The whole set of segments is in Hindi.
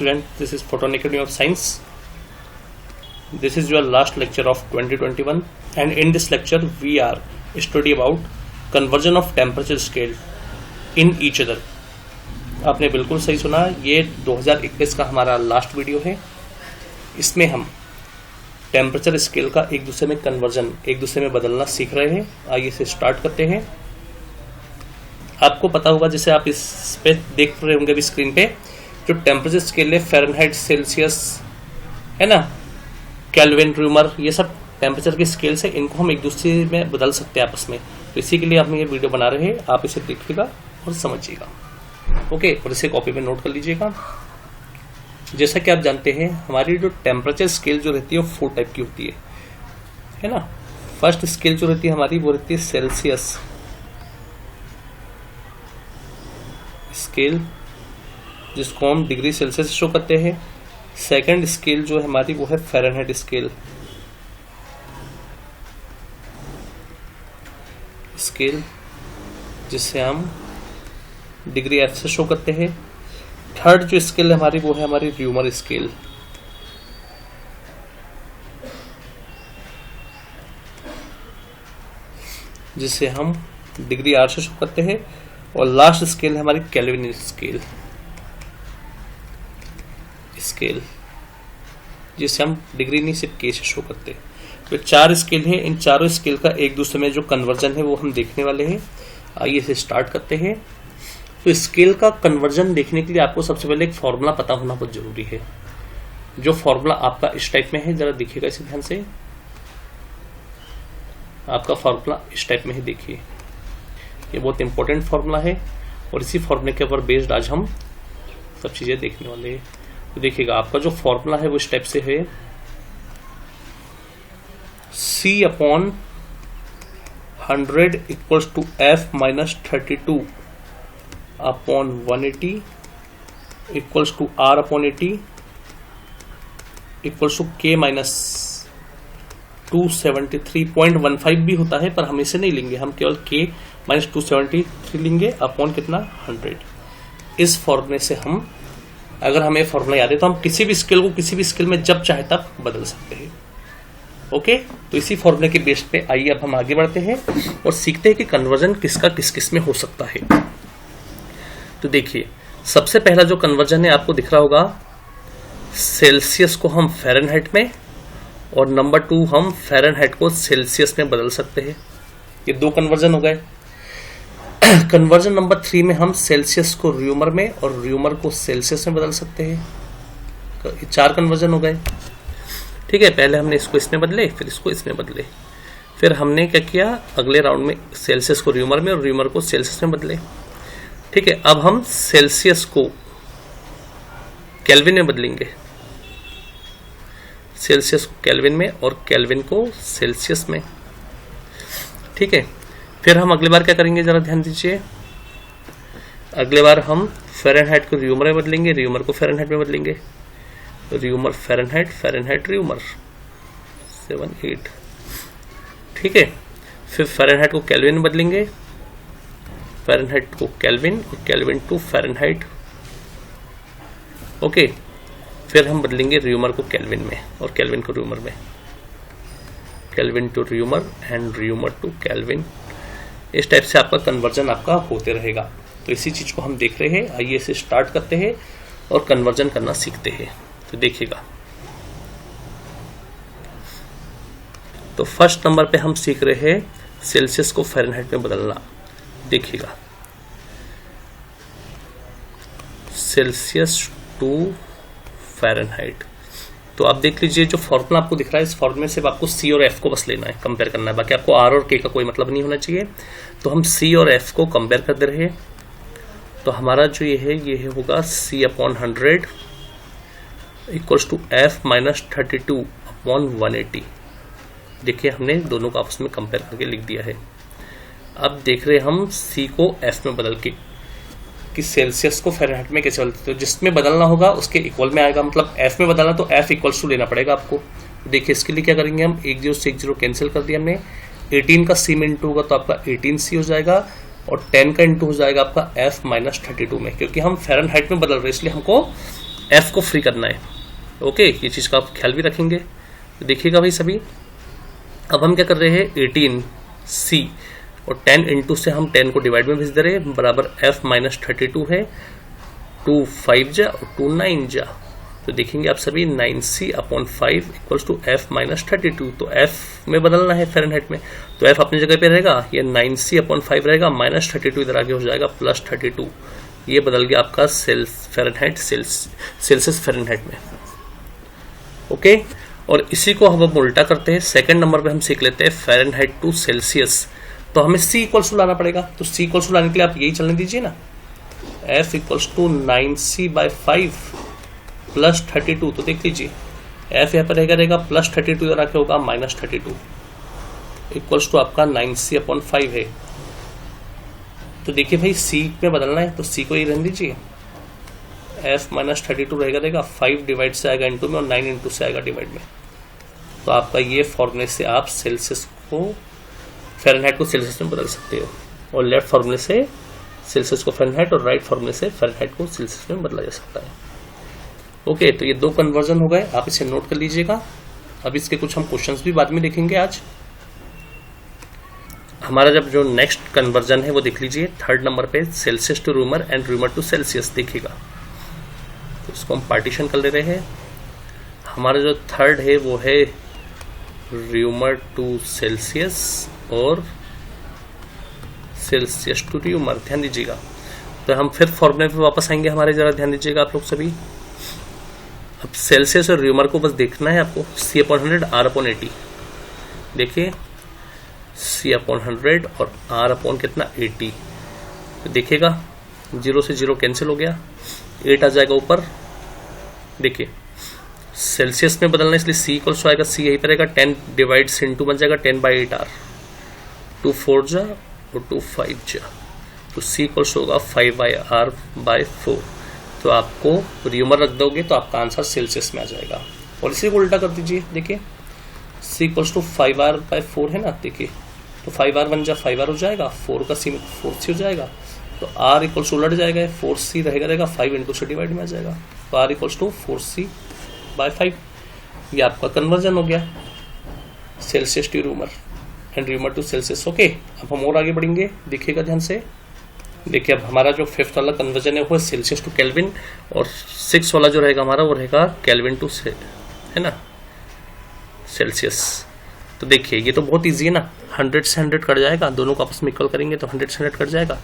student, this is Photon Academy of Science. This is your last lecture of 2021 and in this lecture we are study about conversion of temperature scale in each other. आपने बिल्कुल सही सुना, ये 2021 का हमारा लास्ट वीडियो है. इसमें हम टेम्परेचर स्केल का एक दूसरे में कन्वर्जन, एक दूसरे में बदलना सीख रहे हैं. आइए इसे स्टार्ट करते हैं. आपको पता होगा, जैसे आप इस पे देख रहे होंगे अभी स्क्रीन पे, जो टेम्परेचर स्केल है फ़ारेनहाइट, सेल्सियस है ना, केल्विन, र्यूमर, ये सब टेम्परेचर के स्केल से इनको हम एक दूसरे में बदल सकते हैं आपस में. तो इसी के लिए हम ये वीडियो बना रहे हैं. आप इसे देखिएगा और समझिएगा. ओके, और इसे कॉपी में नोट कर लीजिएगा. जैसा कि आप जानते हैं, हमारी जो टेम्परेचर स्केल जो रहती है वो 4 टाइप की होती है ना. फर्स्ट स्केल जो रहती है हमारी वो रहती है सेल्सियस स्केल, जिसको हम डिग्री सेल्सियस शो करते हैं. सेकंड स्केल जो है हमारी वो है फ़ारेनहाइट स्केल, जिससे हम डिग्री एफ से शो करते हैं. थर्ड जो स्केल है हमारी वो है हमारी र्यूमर स्केल, जिसे हम डिग्री आर से शो करते हैं. और लास्ट स्केल है हमारी केल्विन स्केल, जिसे हम डिग्री नहीं सिर्फ के से शो करते हैं. तो 4 स्केल है. इन चारों स्केल का एक दूसरे में जो कन्वर्जन है वो हम देखने वाले हैं. आइए इसे स्टार्ट करते हैं. तो स्केल का कन्वर्जन देखने के लिए आपको सबसे पहले एक फॉर्मूला पता होना बहुत जरूरी है. जो फॉर्मूला आपका इस टाइप में है, जरा देखिएगा इसे ध्यान से. आपका फॉर्मूला इस टाइप में है, देखिए ये बहुत इंपॉर्टेंट फॉर्मूला है और इसी फॉर्मूले के ऊपर बेस्ड आज हम सब चीजें देखने वाले हैं. तो देखिएगा आपका जो फॉर्मूला है वो इस टाइप से है, C/100 equals to F-32 upon 180 equals to R/80 equals to K-273.15 भी होता है, पर हम इसे नहीं लेंगे, हम केवल K-273 लेंगे अपॉन कितना 100. इस फॉर्मूले से हम, अगर हमें फॉर्मूला याद है तो हम किसी भी स्केल को किसी भी स्केल में जब चाहे तब बदल सकते हैं. ओके, तो इसी फॉर्मूले के बेस पे आइए अब हम आगे बढ़ते हैं और सीखते हैं कि कन्वर्जन किसका किस किस में हो सकता है. तो देखिए, सबसे पहला जो कन्वर्जन है आपको दिख रहा होगा, सेल्सियस को हम फ़ारेनहाइट में और नंबर 2 हम फ़ारेनहाइट को सेल्सियस में बदल सकते हैं. ये 2 कन्वर्जन हो गए. कन्वर्जन नंबर 3 में हम सेल्सियस को र्यूमर में और र्यूमर को सेल्सियस में बदल सकते हैं. 4 कन्वर्जन हो गए. ठीक है, पहले हमने इसको इसमें बदले, फिर इसको इसमें बदले, फिर हमने क्या किया, अगले राउंड में सेल्सियस को र्यूमर में और र्यूमर को सेल्सियस में बदले. ठीक है, अब हम सेल्सियस को केल्विन में बदलेंगे, सेल्सियस को केल्विन में और केल्विन को सेल्सियस में. ठीक है, फिर हम अगली बार क्या करेंगे, जरा ध्यान दीजिए. अगले बार हम फ़ारेनहाइट को र्यूमर में बदलेंगे, र्यूमर को फ़ारेनहाइट में बदलेंगे, र्यूमर फ़ारेनहाइट, फ़ारेनहाइट र्यूमर 7-8. ठीक है, फिर फ़ारेनहाइट को केल्विन में बदलेंगे, फ़ारेनहाइट को केल्विन और केल्विन टू फ़ारेनहाइट. ओके, फिर हम बदलेंगे र्यूमर को केल्विन में और केल्विन को र्यूमर में, Kelvin to Reaumur and Reaumur to Kelvin. इस टाइप से आपका कन्वर्जन आपका होते रहेगा. तो इसी चीज को हम देख रहे हैं. आइए इसे स्टार्ट करते हैं और कन्वर्जन करना सीखते हैं. तो देखिएगा, तो फर्स्ट नंबर पे हम सीख रहे हैं सेल्सियस को फ़ारेनहाइट में बदलना. देखिएगा, सेल्सियस टू फ़ारेनहाइट. तो आप देख लीजिए, जो फॉर्मूला आपको दिख रहा है, इस फॉर्मूले से आपको C और F को बस लेना है, कंपेयर करना है. बाकी आपको R और K का कोई मतलब नहीं होना चाहिए. तो हम C और F को कंपेयर कर दे रहे हैं. तो हमारा जो ये होगा C/100 equals to F-32 upon 180. देखिए, हमने दोनों को आपस में कंपेयर करके लिख दिया है. अब देख रहे हैं हम C को F में बदल के कि सेल्सियस को फ़ारेनहाइट में कैसे बदलते हैं. तो जिसमें बदलना होगा उसके इक्वल में आएगा, मतलब F में बदलना तो F इक्वल्स टू लेना पड़ेगा आपको. देखिए, इसके लिए क्या करेंगे हम, 1 0 से 1 0 कैंसिल कर दिया हमने. 18 का C में इंटू होगा तो आपका 18C हो जाएगा और 10 का इंटू हो जाएगा आपका F-32 में, क्योंकि हम फ़ारेनहाइट में बदल रहे हैं इसलिए हमको एफ को फ्री करना है। ओके, ये चीज़ का आप ख्याल भी रखेंगे। तो देखिएगा भाई सभी, अब हम क्या कर रहे हैं, 18C और 10 इंटू से हम 10 को डिवाइड में भेज दे रहे हैं, बराबर f माइनस 32 है। 2 5 जा और 2 9 जा, तो देखेंगे आप सभी 9C upon 5 equals to f minus 32। तो f में बदलना है फ़ारेनहाइट में, तो f अपनी जगह पे रहेगा, ये 9C अपॉन 5 रहेगा, माइनस 32 इधर आगे हो जाएगा प्लस 32। ये बदल गया आपका फ़ारेनहाइट सेल्सियस फ़ारेनहाइट में। ओके, और इसी को हम अब उल्टा करते हैं। सेकंड नंबर पे हम सीख लेते हैं फ़ारेनहाइट टू सेल्सियस। तो हमें C इक्वल्स टू लाना पड़ेगा, तो C इक्वल्स टू लाने के लिए आप यही चलने दीजिए ना, f equals to 9C by 5 plus 32। तो देख लीजिए f यहाँ पर रहेगा प्लस 32 इधर आके होगा माइनस 32 इक्वल्स टू आपका 9C अपॉन 5 है। तो देखिए भाई C में बदलना है, तो C को ही रहने दीजिए, f माइनस 32 रहेगा 5 डिवाइड से आएगा इंटू में और 9 इंटू से आएगा डिवाइड में। तो आपका ये फॉर्मूले से आप सेल्सियस को फ़ारेनहाइट को सेल्सियस में बदल सकते हो, और लेफ्ट फॉर्मूले से सेल्सियस को फ़ारेनहाइट और राइट फॉर्मूले से फ़ारेनहाइट को सेल्सियस में बदला जा सकता है। ओके, तो ये दो कन्वर्जन हो गए, आप इसे नोट कर लीजिएगा। अब इसके कुछ हम क्वेश्चंस भी बाद में देखेंगे। आज हमारा जब जो नेक्स्ट कन्वर्जन है वो देख लीजिए, थर्ड नंबर पे Celsius to Reaumur and Reaumur to Celsius देखिएगा। तो इसको हम पार्टीशन कर ले रहे हैं। हमारा जो थर्ड है वो है रूमर टू सेल्सियस और सेल्सियस टू रूमर, ध्यान दीजिएगा। तो हम फिर फॉर्मूले पे वापस आएंगे हमारे, जरा ध्यान दीजिएगा आप लोग सभी। अब सेल्सियस और रूमर को बस देखना है आपको, C अपॉन 100 R अपॉन 80। देखिए C अपॉन 100 और R अपॉन कितना 80। तो देखिएगा 0 से 0 कैंसिल हो गया, 8 आ जाएगा ऊपर। देखिए सेल्सियस में बदलना, इसलिए C इक्वल्स आएगा, C यहीं पर रहेगा, 10 डिवाइड्स इंटू बन जाएगा 10 बाई 8R, 2 4 जा और 2 5 जा, तो C इक्वल्स होगा 5R बाई 4। तो आपको रूमर रख दोगे तो आपका आंसर सेल्सियस में आ जाएगा। और इसी को उल्टा कर दीजिए, देखिए C equals to 5R by 4 है ना, देखिए तो 5R बन जा 5R हो जाएगा, 4 का C में 4C हो जाएगा, तो R इक्वल्स उलट जाएगा, 4C रहेगा 5 इंटू से डिवाइड में आ जाएगा, तो R equals to 4C by 5। ये आपका कन्वर्जन हो गया Celsius to Reaumur and Reaumur to Celsius. Okay, अब हम और आगे बढ़ेंगे, देखिएगा ध्यान से। देखिए अब हमारा जो फिफ्थ वाला कन्वर्जन है वो है सेल्सियस टू केल्विन, और 6 वाला जो रहेगा हमारा वो रहेगा केल्विन टू है ना सेल्सियस। तो देखिए ये तो बहुत इजी है ना, 100 से 100 कट जाएगा, दोनों को आपस में इक्वल करेंगे तो 100 से 100 कट जाएगा।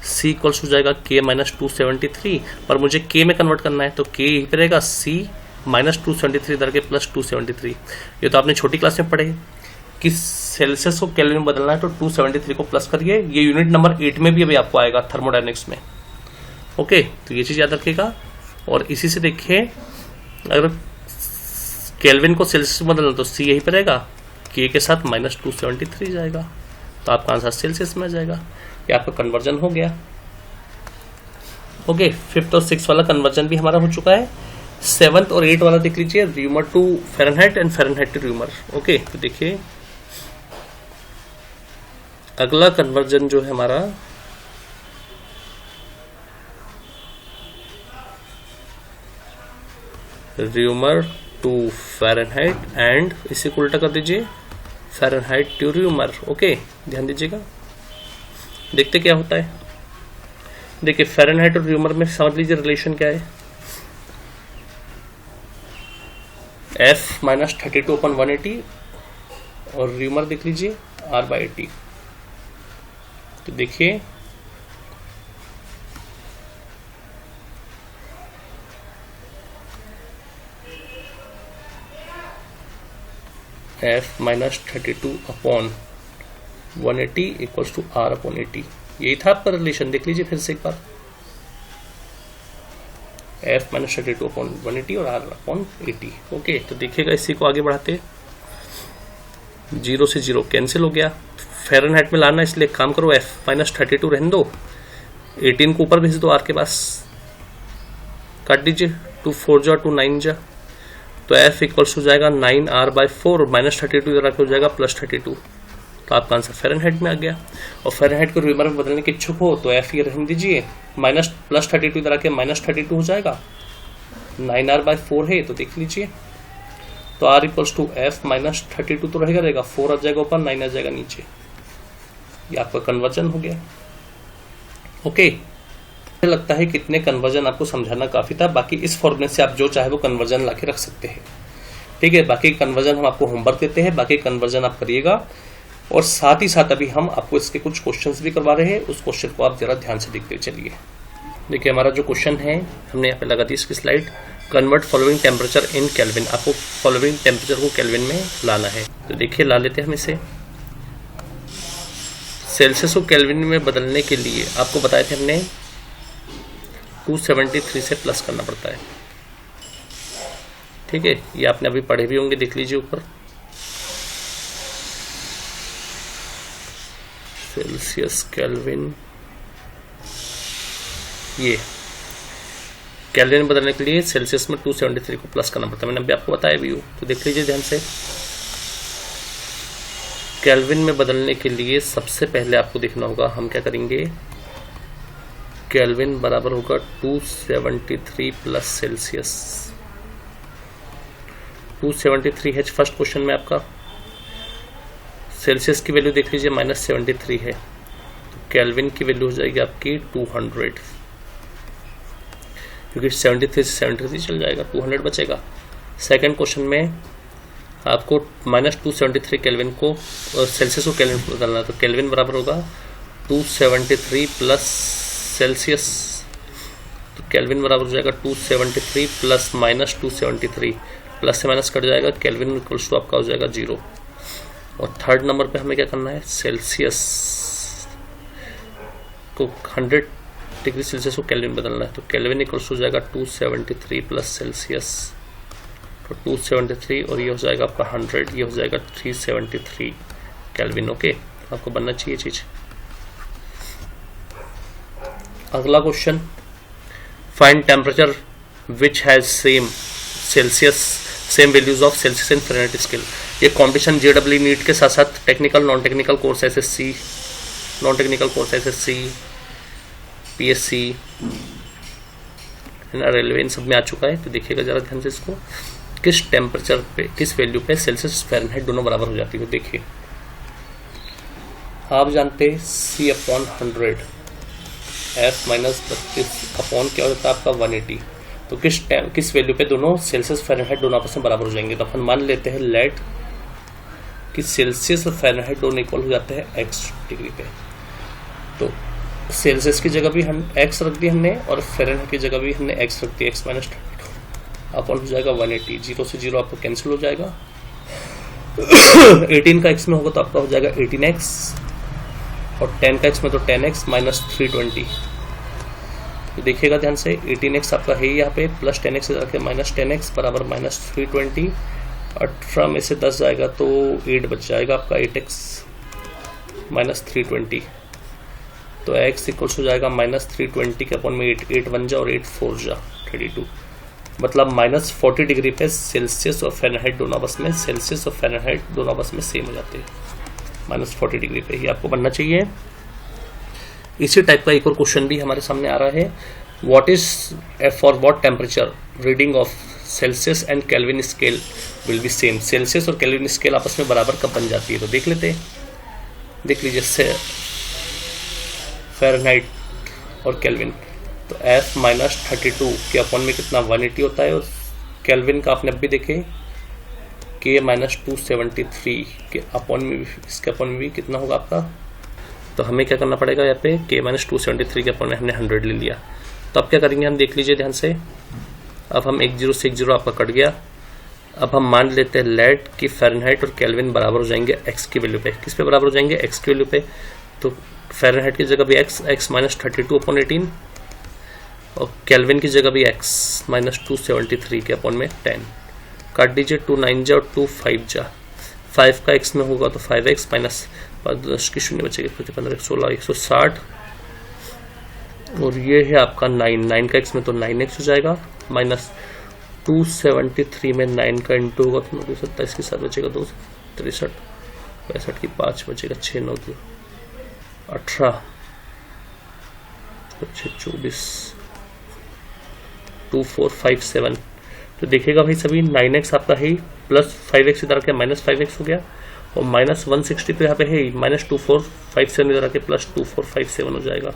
C इक्वल्स हो जाएगा K माइनस 273, पर मुझे K में कन्वर्ट करना है, तो K यहीं पर रहेगा, C माइनस 273 इधर के प्लस 273। ये तो आपने छोटी क्लास में पढ़े कि सेल्सियस को केल्विन में बदलना है, तो 273 को प्लस करिए। ये यूनिट नंबर 8 में भी अभी आपको आएगा थर्मोडायनेमिक्स में। ओके, तो ये चीज़ याद रखिएगा। और इसी से देखिए अगर केल्विन को सेल्सियस में बदलना तो C यहीं पर रहेगा, K के साथ माइनस 273 जाएगा, तो आपका आंसर सेल्सियस में आ जाएगा। ये आपका कन्वर्जन हो गया। ओके, 5th और 6th वाला कन्वर्जन भी हमारा हो चुका है। 7th और 8th वाला देख लीजिए, Reaumur to Fahrenheit and Fahrenheit to Reaumur. Okay, तो देखिए अगला कन्वर्जन जो है हमारा रूमर टू फ़ारेनहाइट एंड इसे उल्टा कर दीजिए फ़ारेनहाइट टू रूमर। ओके, ध्यान दीजिएगा, देखते क्या होता है। देखिए फ़ारेनहाइट और रूमर में समझ लीजिए रिलेशन क्या है, f माइनस 32 अपन 180 और रूमर देख लीजिए R बाई 80। तो देखिए f minus 32 upon 180 equals to R upon 80। यही था आपका रिलेशन, देख लीजिए फिर से एक बार, f माइनस 32 अपॉन 180 और R अपॉन 80। ओके, तो देखिएगा इसी को आगे बढ़ाते, 0 से 0 कैंसिल हो गया, फ़ारेनहाइट में लाना, इसलिए काम करो f माइनस 32 रहने दो, 18 को ऊपर भेज दो R के पास, काट दीजिए, 2 4 जा 2 9 जा, तो f इक्वल्स हो जाएगा 9R बाई 4, माइनस 32 इधर आके हो जाएगा प्लस 32। तो आपका आंसर फ़ारेनहाइट में आ गया। और फ़ारेनहाइट को रूमर में बदलने के इच्छुक हो तो f ये रहने दीजिए, माइनस प्लस 32 इधर आके माइनस 32 हो जाएगा, 9r/4 है, तो देख लीजिए। तो r equals to f minus 32 तो रहेगा 4 आ जाएगा ऊपर, 9 आ जाएगा नीचे। ये आपका कन्वर्जन हो गया। ओके, मुझे लगता है कितने कन्वर्जन आपको समझाना काफी था। बाकी इस फॉर्मूले से आप जो चाहे वो कन्वर्जन लाके रख सकते हैं, ठीक है। बाकी कन्वर्जन हम आपको होमवर्क देते हैं, बाकी कन्वर्जन आप करिएगा। और साथ ही साथ अभी हम आपको इसके कुछ क्वेश्चंस भी करवा रहे हैं, उस क्वेश्चन को आप जरा ध्यान से देखते चलिए। देखिए हमारा जो क्वेश्चन है, हमने यहाँ पे लगा दी इसकी slide. Convert following temperature in kelvin, आपको फॉलोइंग टेम्परेचर को केल्विन में लाना है। तो देखिए ला लेते हैं हम इसे। सेल्सियस को केल्विन में बदलने के लिए आपको बताए थे हमने 273 से प्लस करना पड़ता है, ठीक है। ये आपने अभी पढ़े भी होंगे, देख लीजिए ऊपर। सेल्सियस केल्विन, ये केल्विन में बदलने के लिए सेल्सियस में 273 को प्लस करना पड़ता है, मैंने अभी आपको बताया भी हूँ। तो देख लीजिए ध्यान से। केल्विन में बदलने के लिए सबसे पहले आपको देखना होगा हम क्या करेंगे। केल्विन बराबर होगा 273 प्लस सेल्सियस। 273 है फर्स्ट क्वेश्चन में आपका। सेल्सियस की वैल्यू देख लीजिए -73 है, तो केल्विन की वैल्यू हो जाएगी आपकी 200, क्योंकि 73 से 73 चल जाएगा, 200 बचेगा। सेकंड क्वेश्चन में आपको -273 केल्विन को सेल्सियस को केल्विन को बदलना है, तो केल्विन बराबर होगा 273 प्लस सेल्सियस। तो केल्विन बराबर हो जाएगा 273 प्लस -273, प्लस से माइनस कट जाएगा, केल्विन इक्वल्स टू आपका हो जाएगा 0। और थर्ड नंबर पे हमें क्या करना है, सेल्सियस को 100 डिग्री सेल्सियस को केल्विन बदलना है, तो केल्विन इक्वल्स हो जाएगा 273 प्लस सेल्सियस, तो 273 और ये हो जाएगा आपका 100, ये हो जाएगा 373 केल्विन। ओके, आपको बनना चाहिए चीज। अगला question, find temperature which has same values of Celsius and Fahrenheit scale. ये कॉम्पिटिशन जेडब्ल्यू नीट के साथ साथ technical non technical course SSC, non technical course SSC, PSC, railway, इन सब में आ चुका है। तो देखिएगा जरा ध्यान से इसको, किस टेम्परेचर पे, किस वैल्यू पे सेल्सियस फ़ारेनहाइट दोनों बराबर हो जाती है। देखिए आप जानते हैं C/100 F माइनस 32 अपॉन क्या होता है आपका 180। तो किस वैल्यू पे दोनों सेल्सियस फ़ारेनहाइट दोनों आपस में बराबर हो जाएंगे। तो अपन मान लेते हैं लेट कि सेल्सियस और फ़ारेनहाइट दोनों इक्वल हो जाते हैं x डिग्री पे। तो सेल्सियस की जगह भी हम x रख दी हमने, और फ़ारेनहाइट की जगह भी हमने x रख दी, x माइनस 32 अपन हो जाएगा 180। 0 से 0 आपको कैंसिल हो जाएगा। 18 का x में होगा तो आपका हो जाएगा 18x, और 10 का x में तो 10x माइनस 320। तो देखिएगा ध्यान से, 18x आपका है यहाँ पे, प्लस 10x जाके माइनस 10x बराबर माइनस 320। 18 में से 10 जाएगा तो 8 बच जाएगा आपका, 8x माइनस 320। तो x इक्वल्स हो जाएगा माइनस 320 के अपॉन में 8 1 जा और 8 4 जा 32, मतलब -40 डिग्री पे सेल्सियस और फ़ारेनहाइट दोनों आपस में, सेल्सियस और फ़ारेनहाइट दोनों आपस में सेम हो जाते हैं -40 डिग्री पे। ये आपको बनना चाहिए। इसी टाइप का एक और क्वेश्चन भी हमारे सामने आ रहा है, what is for what temperature reading of Celsius and kelvin scale will be same. Celsius और केल्विन स्केल आपस में बराबर कब बन जाती है, तो देख लेते हैं। देख लीजिए फ़ारेनहाइट और केल्विन, तो F माइनस 32 के अपॉन में कितना 180 होता है, और केल्विन का आपने अभी देखे K माइनस 273 के अपॉन में, इसके अपॉन में भी कितना होगा आपका। तो हमें क्या करना पड़ेगा, यहाँ पे K माइनस 273 के अपॉन में हमने 100 ले लिया। तो अब क्या करेंगे हम, देख लीजिए ध्यान से। अब हम 1 0 से 1 0 आपका कट गया। अब हम मान लेते हैं लेट कि फ़ारेनहाइट और केल्विन बराबर हो जाएंगे x की वैल्यू पे। किस पे बराबर हो जाएंगे, x की वैल्यू पे। तो फ़ारेनहाइट की जगह भी x माइनस 32 अपॉन 18, और केल्विन की जगह भी x माइनस 273 के अपॉन में 10। काट दीजिए, 2 9 जा और 2 5 जा। 5 का x में होगा तो 5x माइनस 10 की शून्य बचेगी, 15 16 160, और ये है आपका 9 का x में तो 9x हो जाएगा, माइनस 273 में 9 का इंटू होगा तो 27 के साथ बचेगा 2 63 65 की 5 बचेगा 6 9 18 24 2457। तो देखिएगा भाई सभी 9x आपका है प्लस 5x इधर आके माइनस 5x हो गया और माइनस 160 तो यहाँ पे है माइनस 2457 इधर आके प्लस 2457 हो जाएगा।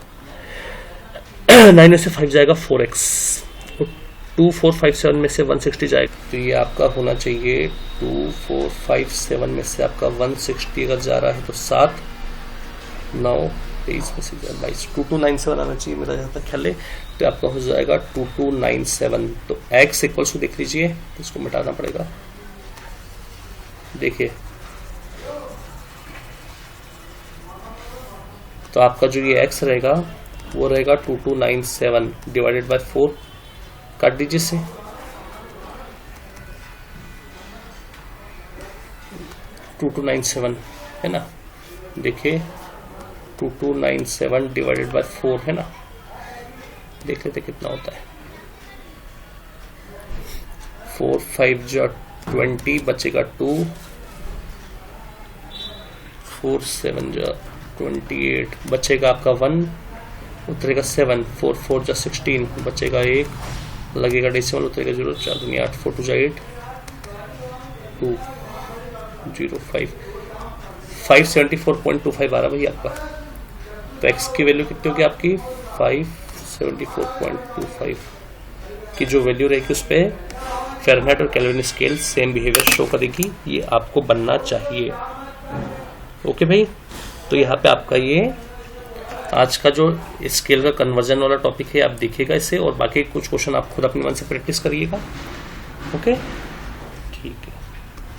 9 में से 5 जाएगा 4x, 2457 में से 160 जाएगा, तो ये आपका होना चाहिए 2457 में से आपका 160 अगर जा रहा है तो 7 9 23 में से 22 2297 आना चाहिए मेरा जहाँ तक ख्याल है। तो आपका हो जाएगा 2297। तो x इक्वल्स टू देख लीजिए, तो इसको मिटाना पड़ेगा। देखिए तो आपका जो ये x रहेगा वो रहेगा 2297 डिवाइडेड बाय 4, काट दीजिए से, टू 2297 है ना। देखिए 2297 डिवाइडेड बाय 4 है ना, देख लेते कितना होता है। 4 5 जा 20 बचेगा 2, 4 7 जा 28 बचेगा आपका 1, उतरेगा 7, 4 4 जा 16 बचेगा 1, लगेगा डेसिमल उतरेगा 0, 4 दूनी 8, 4 2 जा 8, 2 0 5 574.25 आ रहा भाई आपका। तो x की वैल्यू कितनी होगी आपकी 574.25 की जो वैल्यू रहेगी उस पर फ़ारेनहाइट और kelvin scale same behaviour show करेगी, ये आपको बनना चाहिए। ओके भाई, तो यहाँ पे आपका ये आज का जो स्केल का कन्वर्जन वाला टॉपिक है आप देखिएगा इसे, और बाकी कुछ क्वेश्चन आप खुद अपने मन से प्रैक्टिस करिएगा। ओके ठीक है।